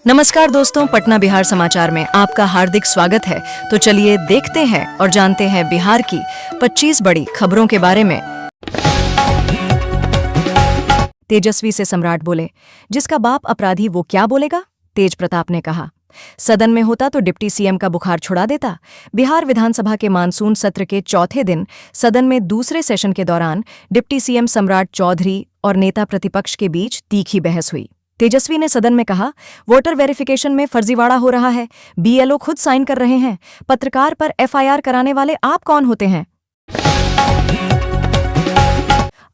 नमस्कार दोस्तों, पटना बिहार समाचार में आपका हार्दिक स्वागत है। तो चलिए देखते हैं और जानते हैं बिहार की 25 बड़ी खबरों के बारे में। तेजस्वी से सम्राट बोले, जिसका बाप अपराधी वो क्या बोलेगा? तेज प्रताप ने कहा। सदन में होता तो डिप्टी सीएम का बुखार छुड़ा देता। बिहार विधानसभा के मानसून सत्र के चौथे दिन सदन में दूसरे सेशन के दौरान डिप्टी सीएम सम्राट चौधरी और नेता प्रतिपक्ष के बीच तीखी बहस हुई। तेजस्वी ने सदन में कहा, वोटर वेरिफिकेशन में फर्जीवाड़ा हो रहा है, बीएलओ खुद साइन कर रहे हैं, पत्रकार पर एफआईआर कराने वाले आप कौन होते हैं?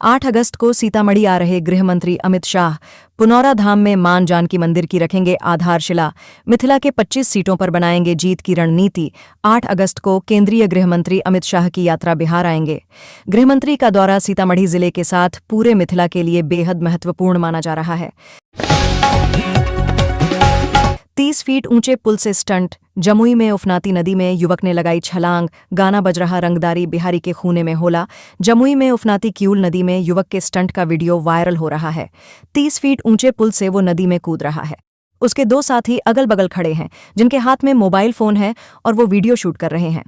8 अगस्त को सीतामढ़ी आ रहे गृह मंत्री अमित शाह पुनौरा धाम में मान जानकी मंदिर की रखेंगे आधारशिला। मिथिला के 25 सीटों पर बनाएंगे जीत की रणनीति। 8 अगस्त को केंद्रीय गृह मंत्री अमित शाह की यात्रा बिहार आएंगे। गृहमंत्री का दौरा सीतामढ़ी जिले के साथ पूरे मिथिला के लिए बेहद महत्वपूर्ण माना जा रहा है। 30 फीट ऊंचे पुल से स्टंट। जमुई में उफनाती नदी में युवक ने लगाई छलांग। गाना बज रहा रंगदारी बिहारी के खूने में होला। जमुई में उफनाती किऊल नदी में युवक के स्टंट का वीडियो वायरल हो रहा है। 30 फीट ऊंचे पुल से वो नदी में कूद रहा है। उसके 2 साथी अगल बगल खड़े हैं, जिनके हाथ में मोबाइल फोन है और वो वीडियो शूट कर रहे हैं।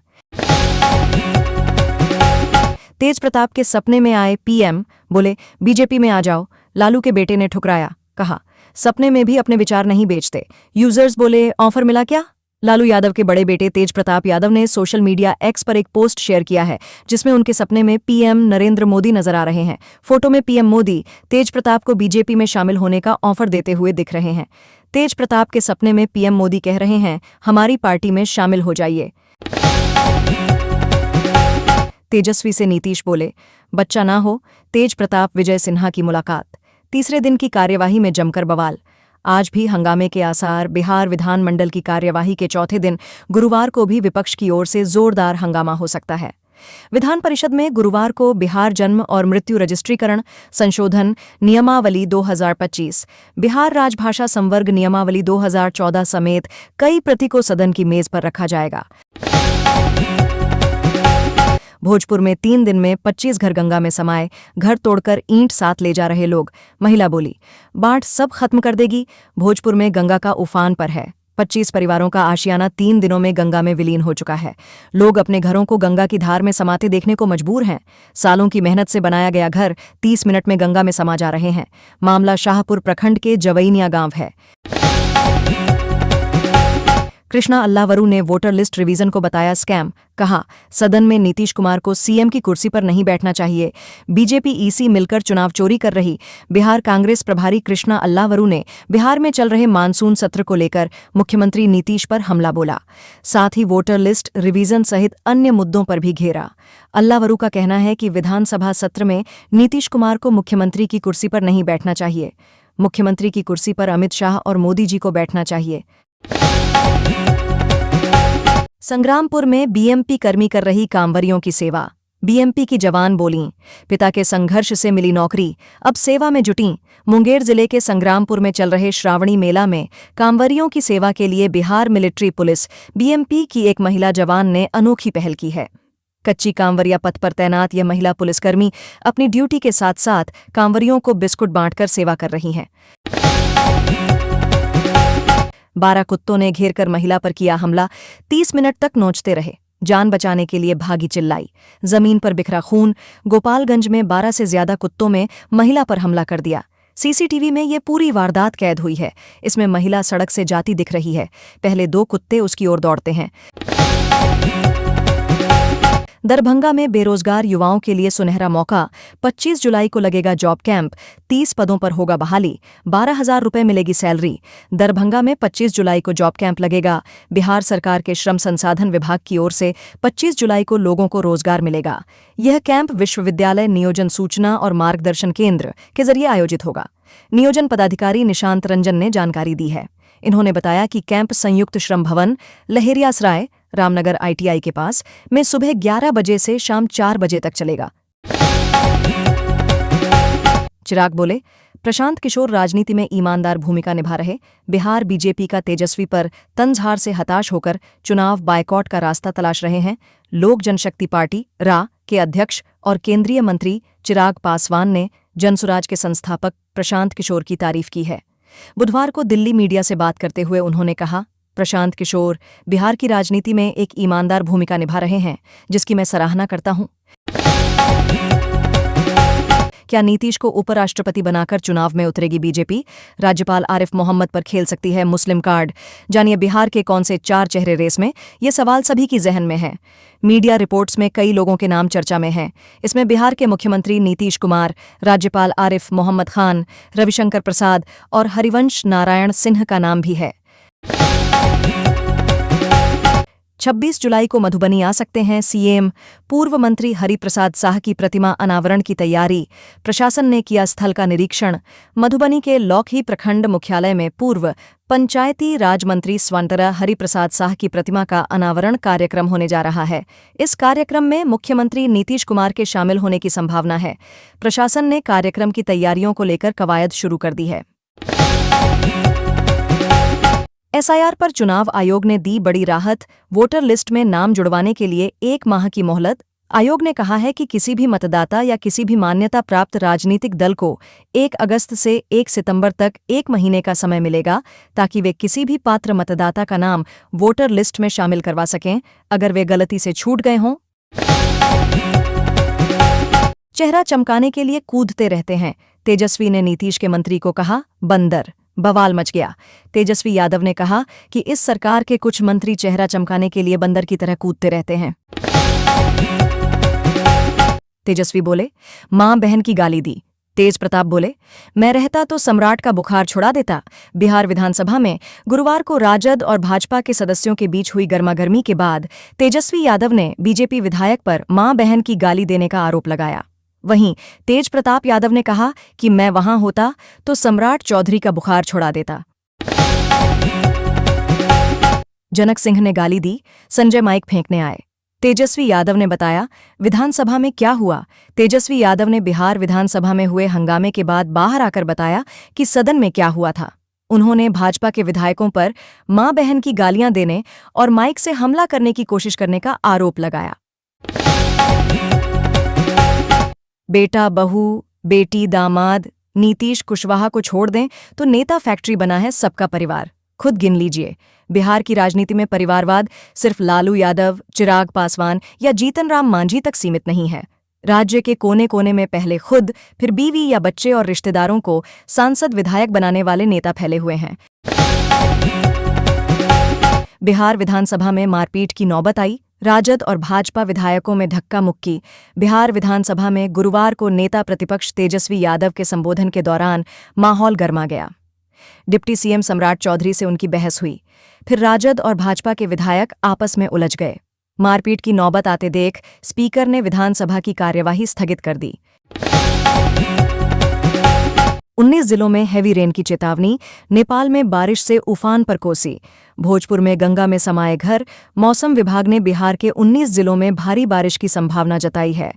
तेज प्रताप के सपने में आए पीएम बोले, बीजेपी में आ जाओ। लालू के बेटे ने ठुकराया, कहा सपने में भी अपने विचार नहीं बेचते। यूजर्स बोले, ऑफर मिला क्या? लालू यादव के बड़े बेटे तेज प्रताप यादव ने सोशल मीडिया एक्स पर एक पोस्ट शेयर किया है, जिसमें उनके सपने में पीएम नरेंद्र मोदी नजर आ रहे हैं। फोटो में पीएम मोदी तेज प्रताप को बीजेपी में शामिल होने का ऑफर देते हुए दिख रहे हैं। तेज प्रताप के सपने में पीएम मोदी कह रहे हैं, हमारी पार्टी में शामिल हो जाइए। तेजस्वी से नीतीश बोले, बच्चा ना हो। तेज प्रताप विजय सिन्हा की मुलाकात। तीसरे दिन की कार्यवाही में जमकर बवाल। आज भी हंगामे के आसार। बिहार विधानमंडल की कार्यवाही के चौथे दिन गुरुवार को भी विपक्ष की ओर से जोरदार हंगामा हो सकता है। विधान परिषद में गुरुवार को बिहार जन्म और मृत्यु रजिस्ट्रीकरण संशोधन नियमावली 2025, बिहार राजभाषा संवर्ग नियमावली 2014 समेत कई प्रति को सदन की मेज पर रखा जाएगा। भोजपुर में 3 दिन में 25 घर गंगा में समाये। घर तोड़कर ईंट साथ ले जा रहे लोग। महिला बोली, बाढ़ सब खत्म कर देगी। भोजपुर में गंगा का उफान पर है। 25 परिवारों का आशियाना 3 दिनों में गंगा में विलीन हो चुका है। लोग अपने घरों को गंगा की धार में समाते देखने को मजबूर हैं। सालों की मेहनत से बनाया गया घर 30 मिनट में गंगा में समा जा रहे हैं। मामला शाहपुर प्रखंड के जवैनिया गांव है। कृष्णा अल्लावरू ने वोटर लिस्ट रिवीजन को बताया स्कैम। कहा, सदन में नीतीश कुमार को सीएम की कुर्सी पर नहीं बैठना चाहिए। बीजेपी ईसी मिलकर चुनाव चोरी कर रही। बिहार कांग्रेस प्रभारी कृष्णा अल्लावरू ने बिहार में चल रहे मानसून सत्र को लेकर मुख्यमंत्री नीतीश पर हमला बोला। साथ ही वोटर लिस्ट रिवीजन सहित अन्य मुद्दों पर भी घेरा। अल्लावरू का कहना है कि विधानसभा सत्र में नीतीश कुमार को मुख्यमंत्री की कुर्सी पर नहीं बैठना चाहिए। मुख्यमंत्री की कुर्सी पर अमित शाह और मोदी जी को बैठना चाहिए। संग्रामपुर में बीएमपी कर्मी कर रही कांवरियों की सेवा। बीएमपी की जवान बोलीं, पिता के संघर्ष से मिली नौकरी, अब सेवा में जुटीं। मुंगेर जिले के संग्रामपुर में चल रहे श्रावणी मेला में कांवरियों की सेवा के लिए बिहार मिलिट्री पुलिस बीएमपी की एक महिला जवान ने अनोखी पहल की है। कच्ची कांवरिया पथ पर तैनात यह महिला पुलिसकर्मी अपनी ड्यूटी के साथ साथ कांवरियों को बिस्कुट बांटकर सेवा कर रही हैं। 12 कुत्तों ने घेरकर महिला पर किया हमला। 30 मिनट तक नोचते रहे। जान बचाने के लिए भागी चिल्लाई। जमीन पर बिखरा खून। गोपालगंज में 12 से ज्यादा कुत्तों में महिला पर हमला कर दिया। सीसीटीवी में ये पूरी वारदात कैद हुई है। इसमें महिला सड़क से जाती दिख रही है। पहले 2 कुत्ते उसकी ओर दौड़ते हैं। दरभंगा में बेरोजगार युवाओं के लिए सुनहरा मौका। 25 जुलाई को लगेगा जॉब कैंप। 30 पदों पर होगा बहाली। 12,000 रुपये मिलेगी सैलरी। दरभंगा में 25 जुलाई को जॉब कैंप लगेगा। बिहार सरकार के श्रम संसाधन विभाग की ओर से 25 जुलाई को लोगों को रोजगार मिलेगा। यह कैंप विश्वविद्यालय नियोजन सूचना और मार्गदर्शन केंद्र के जरिए आयोजित होगा। नियोजन पदाधिकारी निशांत रंजन ने जानकारी दी है। इन्होंने बताया कि कैंप संयुक्त श्रम भवन लहेरियासराय रामनगर आईटीआई के पास में सुबह 11 बजे से शाम 4 बजे तक चलेगा। चिराग बोले, प्रशांत किशोर राजनीति में ईमानदार भूमिका निभा रहे। बिहार बीजेपी का तेजस्वी पर तंजहार से हताश होकर चुनाव बायकॉट का रास्ता तलाश रहे हैं। लोक जनशक्ति पार्टी रा के अध्यक्ष और केंद्रीय मंत्री चिराग पासवान ने जनसुराज के संस्थापक प्रशांत किशोर की तारीफ की है। बुधवार को दिल्ली मीडिया से बात करते हुए उन्होंने कहा, प्रशांत किशोर बिहार की राजनीति में एक ईमानदार भूमिका निभा रहे हैं, जिसकी मैं सराहना करता हूं। क्या नीतीश को उपराष्ट्रपति बनाकर चुनाव में उतरेगी बीजेपी? राज्यपाल आरिफ मोहम्मद पर खेल सकती है मुस्लिम कार्ड। जानिए बिहार के कौन से 4 चेहरे रेस में? ये सवाल सभी की जहन में है। मीडिया रिपोर्ट्स में कई लोगों के नाम चर्चा में हैं। इसमें बिहार के मुख्यमंत्री नीतीश कुमार, राज्यपाल आरिफ मोहम्मद खान, रविशंकर प्रसाद और हरिवंश नारायण सिंह का नाम भी है। 26 जुलाई को मधुबनी आ सकते हैं सीएम। पूर्व मंत्री हरिप्रसाद शाह की प्रतिमा अनावरण की तैयारी। प्रशासन ने किया स्थल का निरीक्षण। मधुबनी के लौकही प्रखंड मुख्यालय में पूर्व पंचायती राज मंत्री स्वतंत्र हरिप्रसाद शाह की प्रतिमा का अनावरण कार्यक्रम होने जा रहा है। इस कार्यक्रम में मुख्यमंत्री नीतीश कुमार के शामिल होने की संभावना है। प्रशासन ने कार्यक्रम की तैयारियों को लेकर कवायद शुरू कर दी है। एसआईआर पर चुनाव आयोग ने दी बड़ी राहत। वोटर लिस्ट में नाम जुड़वाने के लिए 1 माह की मोहलत। आयोग ने कहा है कि किसी भी मतदाता या किसी भी मान्यता प्राप्त राजनीतिक दल को 1 अगस्त से 1 सितंबर तक 1 महीने का समय मिलेगा, ताकि वे किसी भी पात्र मतदाता का नाम वोटर लिस्ट में शामिल करवा सकें, अगर वे गलती से छूट गए हों। चेहरा चमकाने के लिए कूदते रहते हैं, तेजस्वी ने नीतीश के मंत्री को कहा। बंदर। बवाल मच गया। तेजस्वी यादव ने कहा कि इस सरकार के कुछ मंत्री चेहरा चमकाने के लिए बंदर की तरह कूदते रहते हैं। तेजस्वी बोले, मां बहन की गाली दी। तेज प्रताप बोले, मैं रहता तो सम्राट का बुखार छुड़ा देता। बिहार विधानसभा में गुरुवार को राजद और भाजपा के सदस्यों के बीच हुई गर्मागर्मी के बाद तेजस्वी यादव ने बीजेपी विधायक पर मां बहन की गाली देने का आरोप लगाया। वहीं तेज प्रताप यादव ने कहा कि मैं वहां होता तो सम्राट चौधरी का बुखार छुड़ा देता। जनक सिंह ने गाली दी, संजय माइक फेंकने आए। तेजस्वी यादव ने बताया, विधानसभा में क्या हुआ। तेजस्वी यादव ने बिहार विधानसभा में हुए हंगामे के बाद बाहर आकर बताया कि सदन में क्या हुआ था। उन्होंने भाजपा के विधायकों पर मां बहन की गालियां देने और माइक से हमला करने की कोशिश करने का आरोप लगाया। बेटा, बहू, बेटी, दामाद, नीतीश कुशवाहा को छोड़ दें तो नेता फैक्ट्री बना है सबका परिवार। खुद गिन लीजिए। बिहार की राजनीति में परिवारवाद सिर्फ लालू यादव, चिराग पासवान या जीतन राम मांझी तक सीमित नहीं है। राज्य के कोने कोने में पहले खुद, फिर बीवी या बच्चे और रिश्तेदारों को सांसद विधायक बनाने वाले नेता फैले हुए हैं। बिहार विधानसभा में मारपीट की नौबत आई। राजद और भाजपा विधायकों में धक्का मुक्की। बिहार विधानसभा में गुरुवार को नेता प्रतिपक्ष तेजस्वी यादव के संबोधन के दौरान माहौल गर्मा गया। डिप्टी सीएम सम्राट चौधरी से उनकी बहस हुई। फिर राजद और भाजपा के विधायक आपस में उलझ गए। मारपीट की नौबत आते देख स्पीकर ने विधानसभा की कार्यवाही स्थगित कर दी। 19 जिलों में हैवी रेन की चेतावनी। नेपाल में बारिश से उफान पर कोसी। भोजपुर में गंगा में समाये घर। मौसम विभाग ने बिहार के 19 जिलों में भारी बारिश की संभावना जताई है।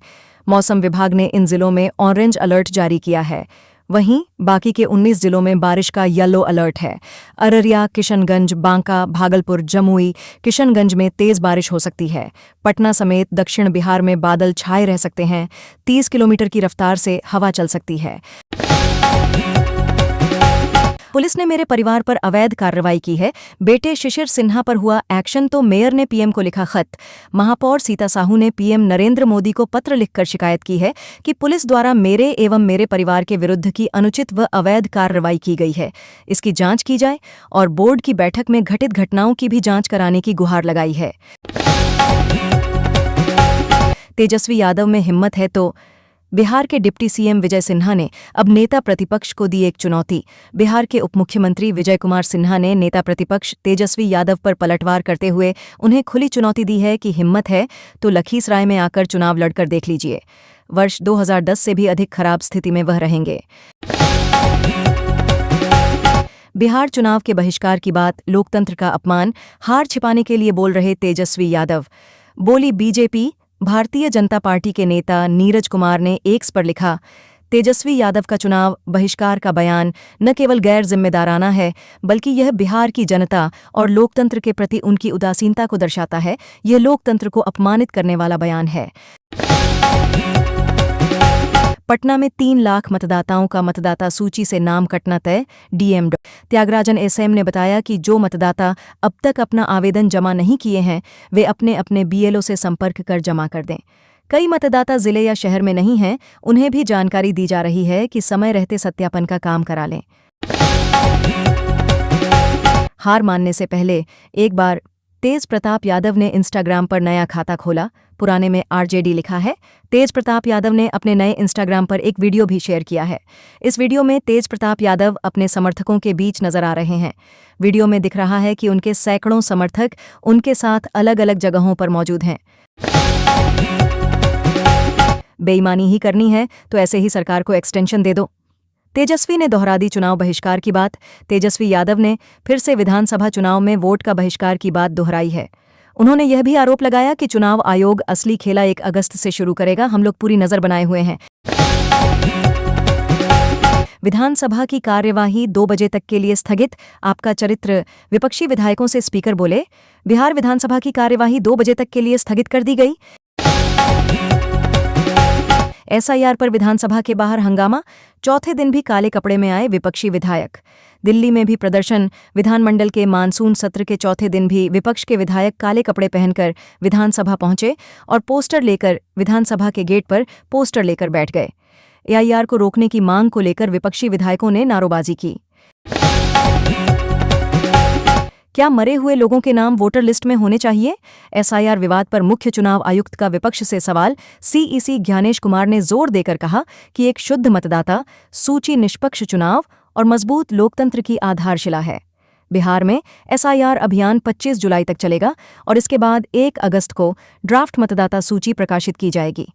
मौसम विभाग ने इन जिलों में ऑरेंज अलर्ट जारी किया है। वहीं बाकी के 19 जिलों में बारिश का येलो अलर्ट है। अररिया, किशनगंज, बांका, भागलपुर, जमुई, किशनगंज में तेज बारिश हो सकती है। पटना समेत दक्षिण बिहार में बादल छाए रह सकते हैं। 30 किलोमीटर की रफ्तार से हवा चल सकती है। पुलिस ने मेरे परिवार पर अवैध कार्रवाई की है। बेटे शिशिर सिन्हा पर हुआ एक्शन तो मेयर ने पीएम को लिखा खत। महापौर सीता साहू ने पीएम नरेंद्र मोदी को पत्र लिखकर शिकायत की है कि पुलिस द्वारा मेरे एवं मेरे परिवार के विरुद्ध की अनुचित व अवैध कार्रवाई की गई है। इसकी जांच की जाए और बोर्ड की बैठक में घटित घटनाओं की भी जांच कराने की गुहार लगाई है। तेजस्वी यादव में हिम्मत है तो बिहार के डिप्टी सीएम विजय सिन्हा ने अब नेता प्रतिपक्ष को दी एक चुनौती। बिहार के उपमुख्यमंत्री विजय कुमार सिन्हा ने नेता प्रतिपक्ष तेजस्वी यादव पर पलटवार करते हुए उन्हें खुली चुनौती दी है कि हिम्मत है तो लखीसराय में आकर चुनाव लड़कर देख लीजिए। वर्ष 2010 से भी अधिक खराब स्थिति में वह रहेंगे। बिहार चुनाव के बहिष्कार की बात लोकतंत्र का अपमान, हार छिपाने के लिए बोल रहे तेजस्वी यादव। बोली बीजेपी। भारतीय जनता पार्टी के नेता नीरज कुमार ने एक्स पर लिखा, तेजस्वी यादव का चुनाव बहिष्कार का बयान न केवल गैर जिम्मेदाराना है, बल्कि यह बिहार की जनता और लोकतंत्र के प्रति उनकी उदासीनता को दर्शाता है। यह लोकतंत्र को अपमानित करने वाला बयान है। पटना में 3 लाख मतदाताओं का मतदाता सूची से नाम कटना तय। डीएम त्यागराजन एसएम ने बताया कि जो मतदाता अब तक अपना आवेदन जमा नहीं किए हैं वे अपने अपने बीएलओ से संपर्क कर जमा कर दें। कई मतदाता जिले या शहर में नहीं हैं, उन्हें भी जानकारी दी जा रही है कि समय रहते सत्यापन का काम करा लें। हार मानने से पहले एक बार तेज प्रताप यादव ने इंस्टाग्राम पर नया खाता खोला। पुराने में आरजेडी लिखा है। तेज प्रताप यादव ने अपने नए इंस्टाग्राम पर एक वीडियो भी शेयर किया है। इस वीडियो में तेज प्रताप यादव अपने समर्थकों के बीच नजर आ रहे हैं। वीडियो में दिख रहा है कि उनके सैकड़ों समर्थक उनके साथ अलग अलग जगहों पर मौजूद हैं। बेईमानी ही करनी है तो ऐसे ही सरकार को एक्सटेंशन दे दो। तेजस्वी ने दोहरा दी चुनाव बहिष्कार की बात। तेजस्वी यादव ने फिर से विधानसभा चुनाव में वोट का बहिष्कार की बात दोहराई है। उन्होंने यह भी आरोप लगाया कि चुनाव आयोग असली खेला 1 अगस्त से शुरू करेगा, हम लोग पूरी नजर बनाए हुए हैं। विधानसभा की कार्यवाही 2 बजे तक के लिए स्थगित, आपका चरित्र। विपक्षी विधायकों से स्पीकर बोले, बिहार विधानसभा की कार्यवाही 2 बजे तक के लिए स्थगित कर दी गई। एसआईआर पर विधानसभा के बाहर हंगामा, चौथे दिन भी काले कपड़े में आए विपक्षी विधायक। दिल्ली में भी प्रदर्शन, विधानमंडल के मानसून सत्र के चौथे दिन भी विपक्ष के विधायक काले कपड़े पहनकर विधानसभा पहुंचे और पोस्टर लेकर विधानसभा के गेट पर पोस्टर लेकर बैठ गए। एआईआर को रोकने की मांग को लेकर विपक्षी विधायकों ने नारोबाजी की। क्या मरे हुए लोगों के नाम वोटर लिस्ट में होने चाहिए? एसआईआर विवाद पर मुख्य चुनाव आयुक्त का विपक्ष से सवाल। सीईसी ज्ञानेश कुमार ने जोर देकर कहा कि एक शुद्ध मतदाता सूची निष्पक्ष चुनाव और मजबूत लोकतंत्र की आधारशिला है। बिहार में एसआईआर अभियान 25 जुलाई तक चलेगा और इसके बाद 1 अगस्त को ड्राफ्ट मतदाता सूची प्रकाशित की जाएगी।